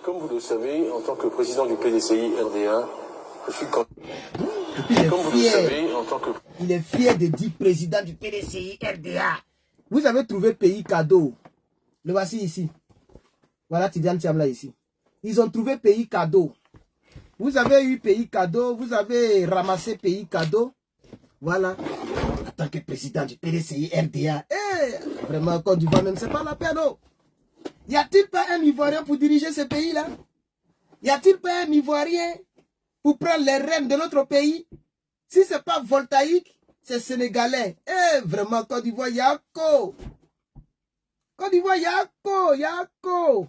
Comme vous le savez, en tant que président du PDCI RDA, je suis Il est fier de dire président du PDCI RDA. Vous avez trouvé pays cadeau. Le voici ici. Voilà Tidiane Tiamla ici. Ils ont trouvé pays cadeau. Vous avez eu pays cadeau. Vous avez ramassé pays cadeau. Voilà. En tant que président du PDCI RDA. Vraiment, Côte d'Ivoire même, c'est pas la peine. Oh. Y a-t-il pas un Ivoirien pour diriger ce pays-là? Y a-t-il pas un Ivoirien pour prendre les rênes de notre pays? Si ce n'est pas voltaïque, c'est sénégalais. Vraiment, Côte d'Ivoire, Yako. Côte d'Ivoire, Yako, Yako.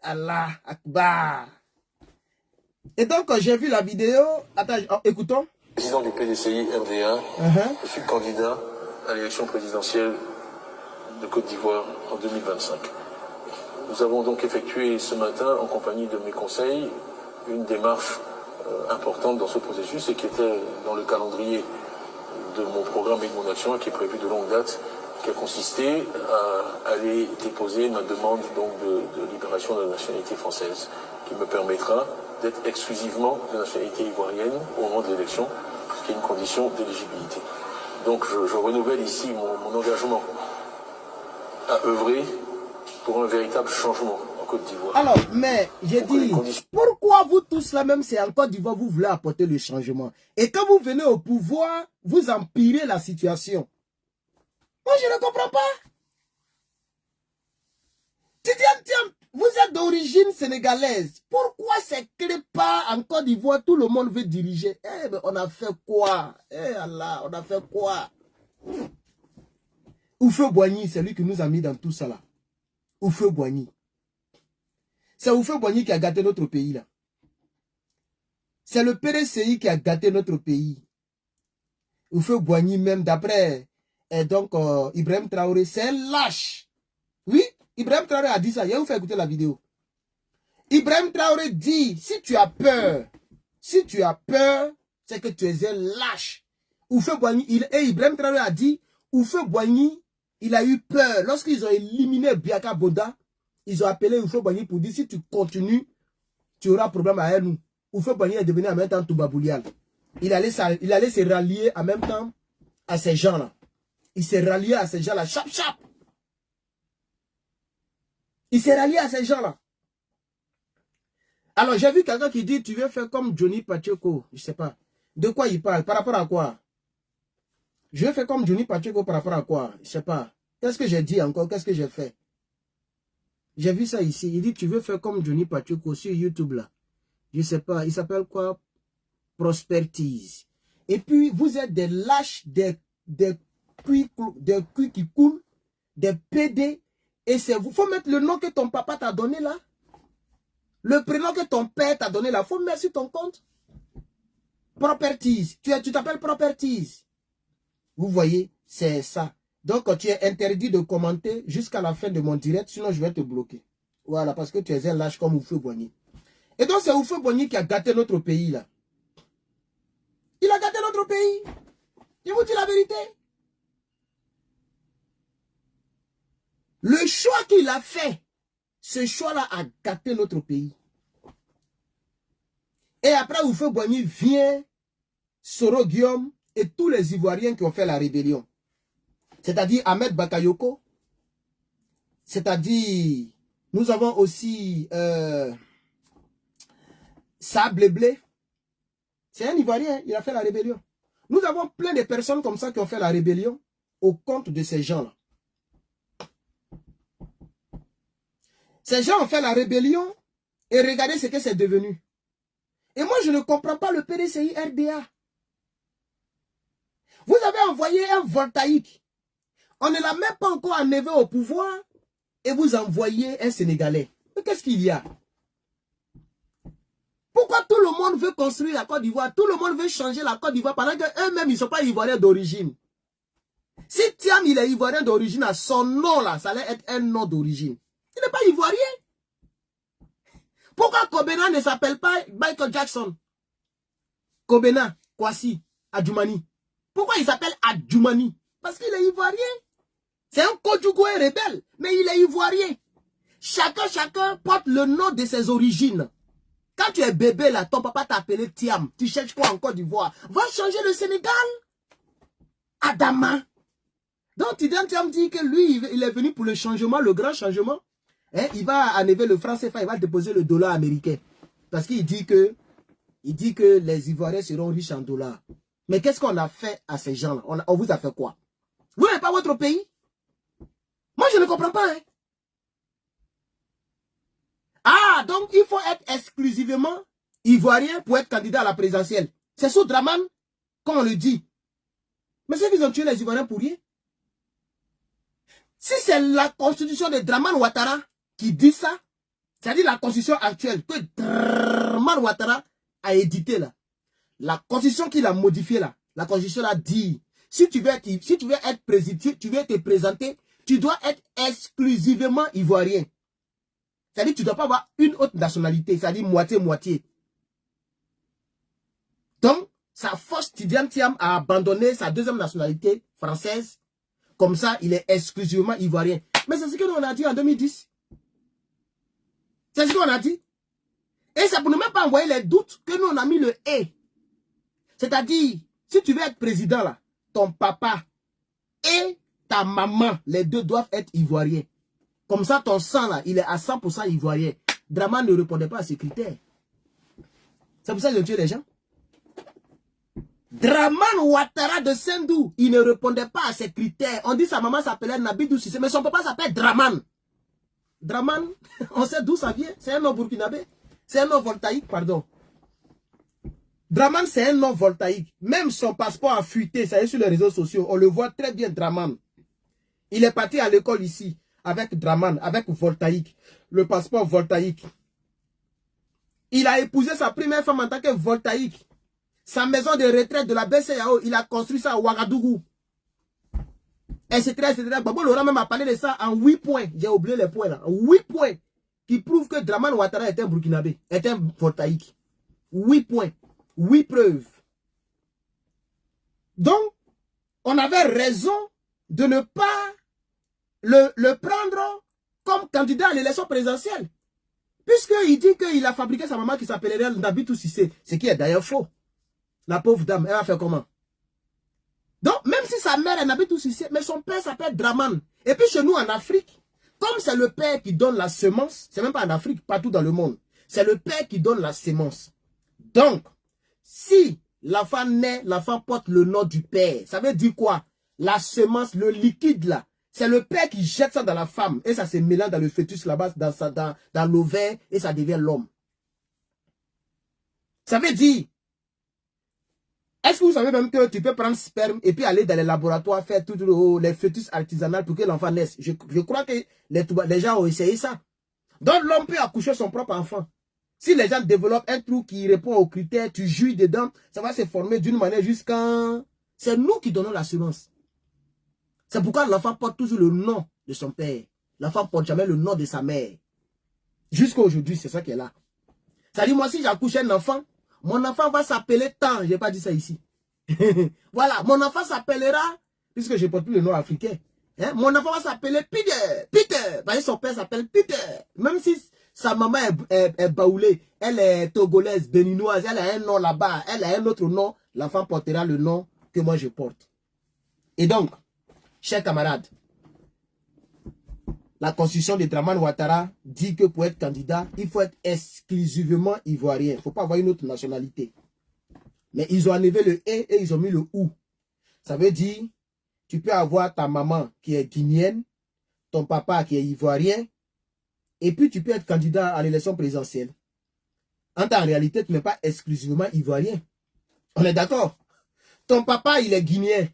Allah Akbar. Et donc, j'ai vu la vidéo. Attends, écoutons. Président du PDCI RDA, je suis candidat à l'élection présidentielle de Côte d'Ivoire en 2025. Nous avons donc effectué ce matin, en compagnie de mes conseils, une démarche importante dans ce processus et qui était dans le calendrier de mon programme et de mon action, qui est prévu de longue date, qui a consisté à aller déposer ma demande donc de libération de la nationalité française, qui me permettra d'être exclusivement de nationalité ivoirienne au moment de l'élection, ce qui est une condition d'éligibilité. Donc je renouvelle ici mon engagement à œuvrer pour un véritable changement en Côte d'Ivoire. Alors, mais j'ai dit, pourquoi vous tous là même, c'est en Côte d'Ivoire, vous voulez apporter le changement? Et quand vous venez au pouvoir, vous empirez la situation. Moi, je ne comprends pas. Tiens, vous êtes d'origine sénégalaise. Pourquoi c'est que pas en Côte d'Ivoire, tout le monde veut diriger? Mais on a fait quoi? Allah, on a fait quoi? Oufeu Boigny, c'est lui qui nous a mis dans tout ça là. Oufeu Boigny. C'est Oufeu Boigny qui a gâté notre pays là. C'est le PDCI qui a gâté notre pays. Oufeu Boigny même d'après Ibrahim Traoré, c'est un lâche. Oui, Ibrahim Traoré a dit ça. Je vais vous faire écouter la vidéo. Ibrahim Traoré dit, si tu as peur, c'est que tu es un lâche. Oufeu Boigny, Ibrahim Traoré a dit, Oufeu Boigny, il a eu peur. Lorsqu'ils ont éliminé Biaka Boda, ils ont appelé Oufeu Boigny pour dire, si tu continues, tu auras problème avec nous. Oufeu Boigny est devenu en même temps Toubaboulial. Il allait se rallier en même temps à ces gens-là. Il s'est rallié à ces gens-là. Chap, chap. Il s'est rallié à ces gens-là. Alors, j'ai vu quelqu'un qui dit, tu veux faire comme Johnny Pacheco. Je ne sais pas. De quoi il parle? Par rapport à quoi? Je vais faire comme Johnny Pacheco par rapport à quoi? Je ne sais pas. Qu'est-ce que j'ai dit encore? Qu'est-ce que j'ai fait? J'ai vu ça ici. Il dit, tu veux faire comme Johnny Pacheco sur YouTube là. Je ne sais pas. Il s'appelle quoi? Prospertise. Et puis, vous êtes des lâches, des cuits qui coulent, des PD. Et c'est vous. Il faut mettre le nom que ton papa t'a donné là. Le prénom que ton père t'a donné là. Il faut mettre sur ton compte. Properties. Tu t'appelles Properties. Vous voyez, c'est ça. Donc, tu es interdit de commenter jusqu'à la fin de mon direct. Sinon, je vais te bloquer. Voilà, parce que tu es un lâche comme Oufeu Boigny. Et donc, c'est Oufeu Boigny qui a gâté notre pays là. Il a gâté notre pays. Je vous dis la vérité. Le choix qu'il a fait, ce choix-là a gâté notre pays. Et après, Oufeu Boigny vient, Soro Guillaume et tous les Ivoiriens qui ont fait la rébellion. C'est-à-dire Ahmed Bakayoko. C'est-à-dire, nous avons aussi Sableblé. C'est un Ivoirien, il a fait la rébellion. Nous avons plein de personnes comme ça qui ont fait la rébellion au compte de ces gens-là. Ces gens ont fait la rébellion et regardez ce que c'est devenu. Et moi, je ne comprends pas le PDCI RDA. Vous avez envoyé un voltaïque. On ne l'a même pas encore enlevé au pouvoir et vous envoyez un Sénégalais. Mais qu'est-ce qu'il y a? Pourquoi tout le monde veut construire la Côte d'Ivoire? Tout le monde veut changer la Côte d'Ivoire pendant qu'eux-mêmes, ils ne sont pas Ivoiriens d'origine. Si Thiam, il est Ivoirien d'origine, son nom là, ça allait être un nom d'origine. Il n'est pas Ivoirien. Pourquoi Kobena ne s'appelle pas Michael Jackson? Kobena, Kwasi, Adjoumani. Pourquoi il s'appelle Adjoumani? Parce qu'il est Ivoirien. C'est un Kodjougoué rebelle, mais il est Ivoirien. Chacun porte le nom de ses origines. Quand tu es bébé là, ton papa t'a appelé Thiam. Tu cherches quoi en Côte d'Ivoire? Va changer le Sénégal. Adama. Donc Tidiane Thiam dit que lui, il est venu pour le changement, le grand changement. Hein, il va enlever le franc CFA, il va déposer le dollar américain. Parce qu'il dit que les Ivoiriens seront riches en dollars. Mais qu'est-ce qu'on a fait à ces gens-là? On vous a fait quoi? Vous n'avez pas votre pays? Moi, je ne comprends pas. Hein? Ah, donc il faut être exclusivement Ivoirien pour être candidat à la présidentielle. C'est sous Draman qu'on le dit. Mais c'est qu'ils ont tué les Ivoiriens pour rien. Si c'est la constitution de Draman Ouattara qui dit ça, c'est-à-dire la constitution actuelle que Draman Ouattara a édité là, la constitution qu'il a modifiée là, la constitution là dit, si tu veux être président, tu veux te présenter, tu dois être exclusivement ivoirien. C'est-à-dire que tu ne dois pas avoir une autre nationalité, c'est-à-dire moitié-moitié. Donc, ça force Tidiane Thiam à abandonner sa deuxième nationalité française. Comme ça, il est exclusivement ivoirien. Mais c'est ce que nous on a dit en 2010. C'est ce qu'on a dit. Et c'est pour ne même pas envoyer les doutes que nous on a mis le « et ». C'est-à-dire, si tu veux être président là, ton papa et ta maman, les deux doivent être ivoiriens. Comme ça, ton sang là, il est à 100% ivoirien. Draman ne répondait pas à ces critères. C'est pour ça qu'ils ont tué les gens. Draman Ouattara de Sendou, il ne répondait pas à ces critères. On dit sa maman s'appelait Nabidou Cissé, mais son papa s'appelle Draman. Draman, on sait d'où ça vient. C'est un nom burkinabé. C'est un nom voltaïque, pardon. Draman, c'est un nom voltaïque. Même son passeport a fuité, ça y est sur les réseaux sociaux. On le voit très bien, Draman. Il est parti à l'école ici, avec Draman, avec voltaïque. Le passeport voltaïque. Il a épousé sa première femme en tant que voltaïque. Sa maison de retraite de la BCAO, il a construit ça à Ouagadougou. Etc. Babo Laurent même a parlé de ça en 8 points. J'ai oublié les points là. 8 points qui prouvent que Draman Ouattara est un burkinabé, est un voltaïque. 8 points. 8 preuves. Donc, on avait raison de ne pas le prendre comme candidat à l'élection présidentielle. Puisqu'il dit qu'il a fabriqué sa maman qui s'appellerait Nabidou Cissé. Ce qui est d'ailleurs faux. La pauvre dame, elle va faire comment? Donc, même si sa mère est Nabidou Cissé, mais son père s'appelle Draman. Et puis chez nous en Afrique, comme c'est le père qui donne la semence, c'est même pas en Afrique, partout dans le monde, c'est le père qui donne la semence. Donc, si l'enfant naît, l'enfant porte le nom du père, ça veut dire quoi? La semence, le liquide là, c'est le père qui jette ça dans la femme et ça se mélange dans le fœtus là-bas, dans l'ovaire et ça devient l'homme. Ça veut dire, est-ce que vous savez même que tu peux prendre sperme et puis aller dans les laboratoires faire tout les fœtus artisanaux pour que l'enfant naisse? Je crois que les gens ont essayé ça. Donc l'homme peut accoucher son propre enfant. Si les gens développent un trou qui répond aux critères, tu jouis dedans, ça va se former d'une manière jusqu'à... C'est nous qui donnons la semence. C'est pourquoi l'enfant porte toujours le nom de son père. L'enfant porte jamais le nom de sa mère. Jusqu'à aujourd'hui, c'est ça qui est là. Ça dit, moi, si j'accouche un enfant, mon enfant va s'appeler tant. Je n'ai pas dit ça ici. Voilà, mon enfant s'appellera, puisque je ne porte plus le nom africain, hein, mon enfant va s'appeler Peter. Peter. Bah, son père s'appelle Peter. Même si sa maman est baoulée, elle est togolaise, béninoise, elle a un nom là-bas, elle a un autre nom, l'enfant portera le nom que moi je porte. Et donc, chers camarades, la constitution de Draman Ouattara dit que pour être candidat, il faut être exclusivement ivoirien. Il ne faut pas avoir une autre nationalité. Mais ils ont enlevé le « et ils ont mis le « ou ». Ça veut dire, tu peux avoir ta maman qui est guinéenne, ton papa qui est ivoirien, et puis tu peux être candidat à l'élection présidentielle. En réalité, tu n'es pas exclusivement ivoirien. On est d'accord? Ton papa, il est guinéen.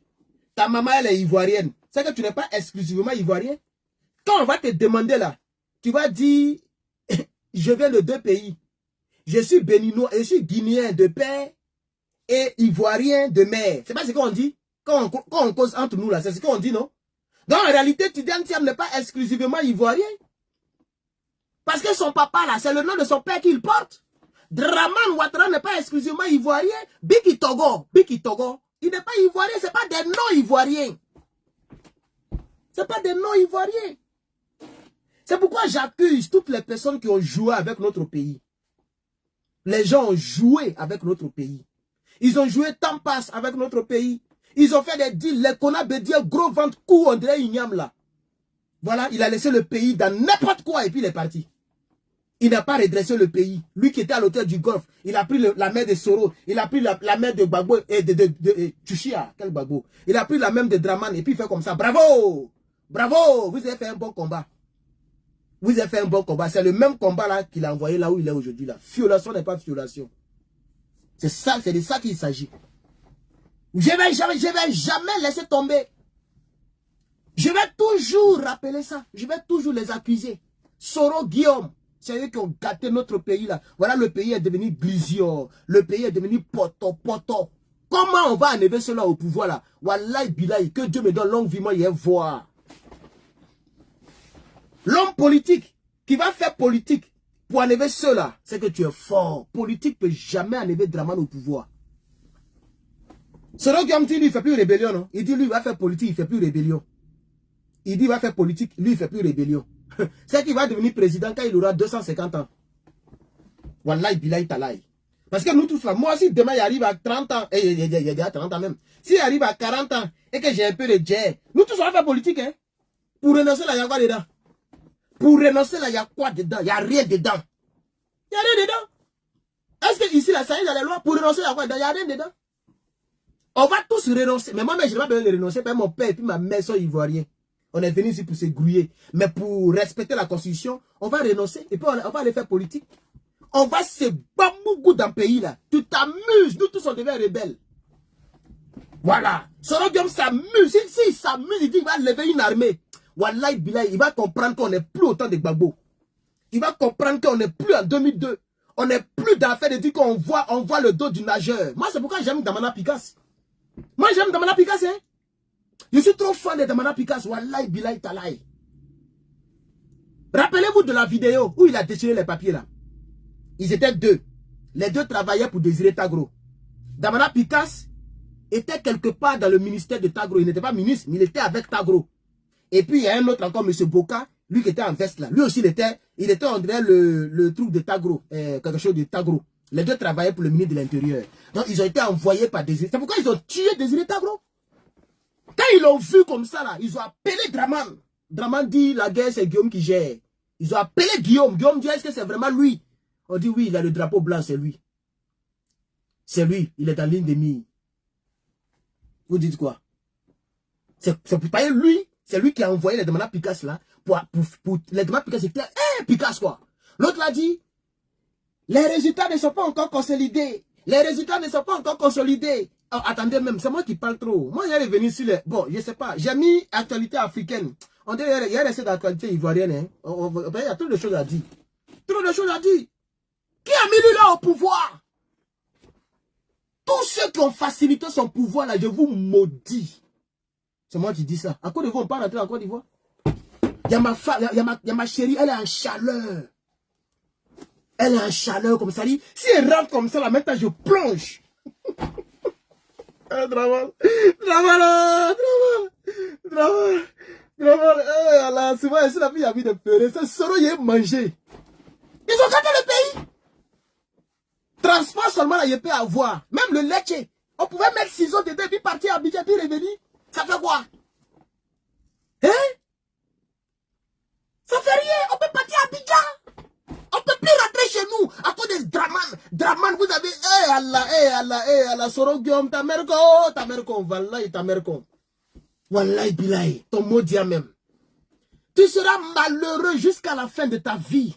Ta maman, elle est ivoirienne. C'est que tu n'es pas exclusivement ivoirien. Quand on va te demander là, tu vas dire, je viens de 2 pays. Je suis béninois, je suis guinéen de père et ivoirien de mère. C'est pas ce qu'on dit? Quand on cause entre nous là, c'est ce qu'on dit, non? Donc en réalité, Tidiane Thiam n'est pas exclusivement ivoirien. Parce que son papa là, c'est le nom de son père qu'il porte. Draman Ouattara n'est pas exclusivement ivoirien. Biki Togo, il n'est pas ivoirien, c'est pas des noms ivoiriens. C'est pas des noms ivoiriens. C'est pourquoi j'accuse toutes les personnes qui ont joué avec notre pays. Les gens ont joué avec notre pays. Ils ont joué temps passe avec notre pays. Ils ont fait des deals. Les Kona Bédia, gros ventre cou, on dirait Ignam là. Voilà, il a laissé le pays dans n'importe quoi et puis il est parti. Il n'a pas redressé le pays. Lui qui était à l'hôtel du Golfe, il a pris la main de Soro, il a pris la main de Gbagbo et de Tchouchia, quel Gbagbo. Il a pris la main de Draman et puis il fait comme ça. Bravo! Bravo! Vous avez fait un bon combat. Vous avez fait un bon combat. C'est le même combat là qu'il a envoyé là où il est aujourd'hui là. Violation n'est pas violation. C'est ça, c'est de ça qu'il s'agit. Je vais jamais laisser tomber. Je vais toujours rappeler ça. Je vais toujours les accuser. Soro, Guillaume, c'est eux qui ont gâté notre pays là. Voilà, le pays est devenu glisio. Le pays est devenu poto. Comment on va enlever cela au pouvoir là? Wallahi billahi, que Dieu me donne longue vie, moi, il y a voir. L'homme politique qui va faire politique pour enlever cela, c'est que tu es fort. Politique ne peut jamais enlever Draman au pouvoir. Soro Guillaume dit, lui, il ne fait plus rébellion, non? Il dit, lui, il va faire politique, il ne fait plus rébellion. Il dit, il va faire politique, lui, il ne fait plus rébellion. C'est qu'il va devenir président quand il aura 250 ans. Wallahi, billahi, talaï. Parce que nous tous là, moi aussi, demain, il arrive à 30 ans, et il y a 30 ans même. S'il arrive à 40 ans, et que j'ai un peu de jet, nous tous, on va faire politique, hein. Pour renoncer là, il y a quoi dedans? Pour renoncer là, il y a quoi dedans? Il n'y a rien dedans. Il n'y a rien dedans. Est-ce que ici, là, ça y est dans les lois? Pour renoncer, il y a quoi dedans? Il n'y a rien dedans. On va tous renoncer. Mais moi, je n'ai pas besoin de renoncer. Parce que mon père et puis ma mère sont ivoiriens. On est venu ici pour se grouiller. Mais pour respecter la constitution, on va renoncer. Et puis on va aller faire politique. On va se bamougou dans le pays là. Tu t'amuses. Nous tous on devient rebelles. Voilà. Soro Guillaume s'amuse. S'il s'amuse, il dit qu'il va lever une armée. Wallahi billahi, il va comprendre qu'on n'est plus autant de Gbagbo. Il va comprendre qu'on n'est plus en 2002. On n'est plus dans l'affaire de dire qu'on voit le dos du nageur. Moi, c'est pourquoi j'aime Damana Picasso. Moi, j'aime Damana Picasso, hein. Je suis trop fan de Damana Picasso. Wallahi billahi talaï. Rappelez-vous de la vidéo où il a déchiré les papiers là. Ils étaient deux. Les deux travaillaient pour Désiré Tagro. Damana Picasso était quelque part dans le ministère de Tagro. Il n'était pas ministre, mais il était avec Tagro. Et puis, il y a un autre encore, M. Boka, lui qui était en veste là. Lui aussi, il était en dirait le truc de Tagro, quelque chose de Tagro. Les deux travaillaient pour le ministre de l'Intérieur. Donc, ils ont été envoyés par Désiré. C'est pourquoi ils ont tué Désiré Tagro. Quand ils l'ont vu comme ça là, ils ont appelé Draman. Draman dit, la guerre, c'est Guillaume qui gère. Ils ont appelé Guillaume. Guillaume dit, est-ce que c'est vraiment lui? On dit, oui, il a le drapeau blanc, c'est lui. C'est lui, il est en ligne de mire. Vous dites quoi? C'est pour payer lui. C'est lui qui a envoyé les Damana Picasso là. Pour les Damana Picasso, c'était Picasso quoi. L'autre l'a dit, les résultats ne sont pas encore consolidés. Les résultats ne sont pas encore consolidés. Oh, attendez même, c'est moi qui parle trop. Moi, il est revenu sur les... Bon, je sais pas. J'ai mis actualité africaine. On dit, il y a resté d'actualité ivoirienne. Hein. Il y a trop de choses à dire. Trop de choses à dire. Qui a mis lui là au pouvoir? Tous ceux qui ont facilité son pouvoir là, je vous maudis. C'est moi qui dis ça. À Côte d'Ivoire, on part rentrer en Côte d'Ivoire. Il y a ma chérie, elle est en chaleur. Elle est en chaleur comme ça. Si elle rentre comme ça, là, maintenant je plonge. Draman. Souvent, si la fille a envie de pleurer, c'est Soro y est mangé. Ils ont gâté le pays. Transport seulement, là, il peut avoir. Même le leche. On pouvait mettre ciseaux dedans, puis partir à Abidjan, puis revenir. Ça fait quoi? Hein? Ça fait rien. On peut partir à Abidjan. On peut plus rentrer chez nous à cause de Draman. Draman, vous avez... Allah, Soro Guillaume, ta mère con, wallahi, ta mère con. Wallahi, billahi, ton mot dit même. Tu seras malheureux jusqu'à la fin de ta vie.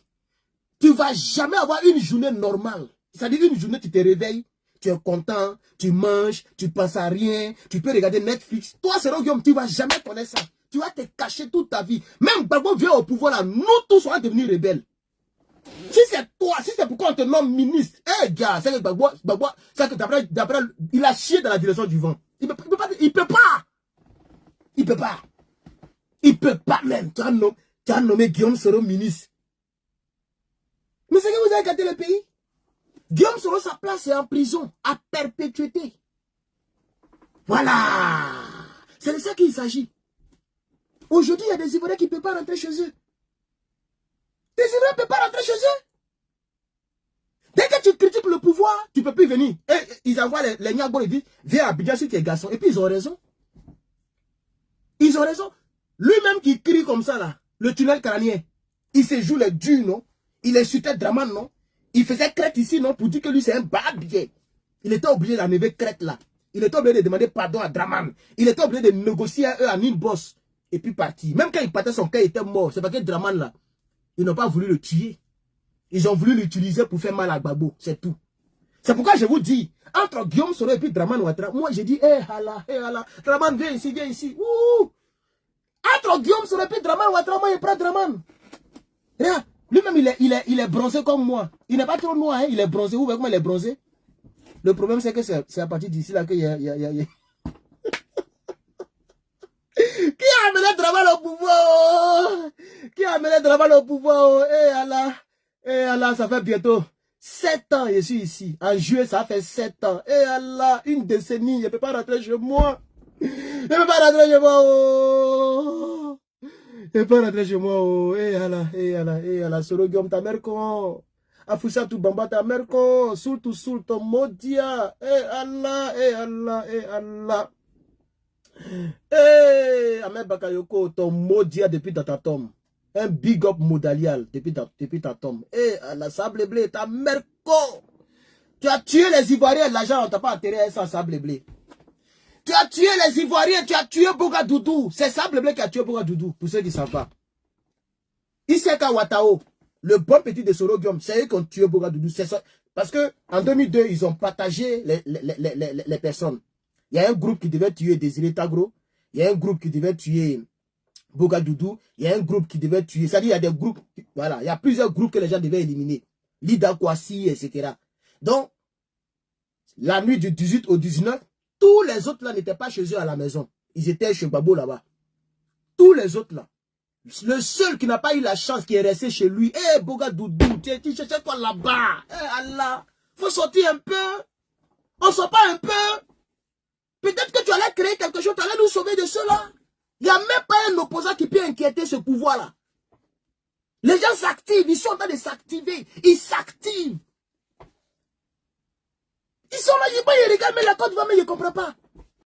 Tu ne vas jamais avoir une journée normale. C'est-à-dire une journée, tu te réveilles, tu es content, tu manges, tu penses à rien, tu peux regarder Netflix. Toi, Soro Guillaume, tu ne vas jamais connaître ça. Tu vas te cacher toute ta vie. Même Gbagbo vient au pouvoir là, nous tous on va devenir rebelles. Si c'est toi, si c'est pourquoi on te nomme ministre, gars, c'est que Gbagbo, c'est que d'après, il a chié dans la direction du vent. Il peut pas même. Tu as nommé Guillaume Soro ministre. Mais c'est que vous avez gâté le pays. Guillaume Soro, sa place est en prison, à perpétuité. Voilà. C'est de ça qu'il s'agit. Aujourd'hui, il y a des Ivoiriens qui ne peuvent pas rentrer chez eux. Tes imams ne peuvent pas rentrer chez eux. Dès que tu critiques le pouvoir, tu ne peux plus venir. Et ils envoient les Niagbo, ils disent, viens à Abidjan si tu es garçon. Et puis ils ont raison. Ils ont raison. Lui-même qui crie comme ça, là, le tunnel crânien, il se joue les durs, non? Il insultait Draman, non? Il faisait crête ici, non? Pour dire que lui, c'est un barbier. Il était obligé d'enlever crête là. Il était obligé de demander pardon à Draman. Il était obligé de négocier à eux en une bosse. Et puis partir. Même quand il partait, son cœur était mort. C'est parce que Draman, là, ils n'ont pas voulu le tuer. Ils ont voulu l'utiliser pour faire mal à Gbagbo. C'est tout. C'est pourquoi je vous dis, entre Guillaume Soro et puis Draman Ouattara, moi j'ai dit, Allah, Draman, viens ici, viens ici. Ouh! Entre Guillaume Soro et puis Draman Ouattara, moi je prends Draman. Regarde, lui-même il est bronzé comme moi. Il n'est pas trop noir, hein? Il est bronzé. Vous voyez comment il est bronzé? Le problème c'est que c'est à partir d'ici là qu'il y a... Qui a amené Draman au pouvoir? Qui a amené Draman au pouvoir? Allah, ça fait bientôt 7 ans je suis ici. En juillet, ça fait 7 ans. Allah, une décennie, je ne peux pas rentrer chez moi. Je ne peux pas rentrer chez moi. Oh. Je ne peux pas rentrer chez moi. Oh. Allah, Soro Guillaume, ta mère con. Afoussa tout Bamba, ta mère con. Soul ton modia. Allah. Ahmed Bakayoko, ton modia depuis dans ta tombe. Un big up modalial depuis ta tombe. La sable blé, ta mère con. Tu as tué les Ivoiriens, l'argent, on ne t'a pas enterré sans sable blé. Tu as tué les Ivoiriens, tu as tué Boga Doudou. C'est sable blé qui a tué Boga Doudou, pour ceux qui ne savent pas. Iseka Watao, le bon petit de Soro Guillaume, c'est eux qui ont tué Boga Doudou. Parce qu'en 2002, ils ont partagé les personnes. Il y a un groupe qui devait tuer Désiré Tagro. Il y a un groupe qui devait tuer Boga Doudou. Il y a un groupe qui devait tuer. C'est-à-dire, il y a des groupes. Voilà, il y a plusieurs groupes que les gens devaient éliminer. Lida Kwasi, etc. Donc, la nuit du 18 au 19, tous les autres là n'étaient pas chez eux à la maison. Ils étaient chez Babo là-bas. Tous les autres là. Le seul qui n'a pas eu la chance, qui est resté chez lui, Boga Doudou, tu cherches quoi là-bas? Allah, faut sortir un peu. On sort pas un peu. Peut-être que tu allais créer quelque chose, tu allais nous sauver de cela. Il n'y a même pas un opposant qui peut inquiéter ce pouvoir-là. Les gens s'activent, ils sont en train de s'activer. Ils s'activent. Ils sont là, ils regardent, mais la Côte d'Ivoire, mais ils ne comprennent pas.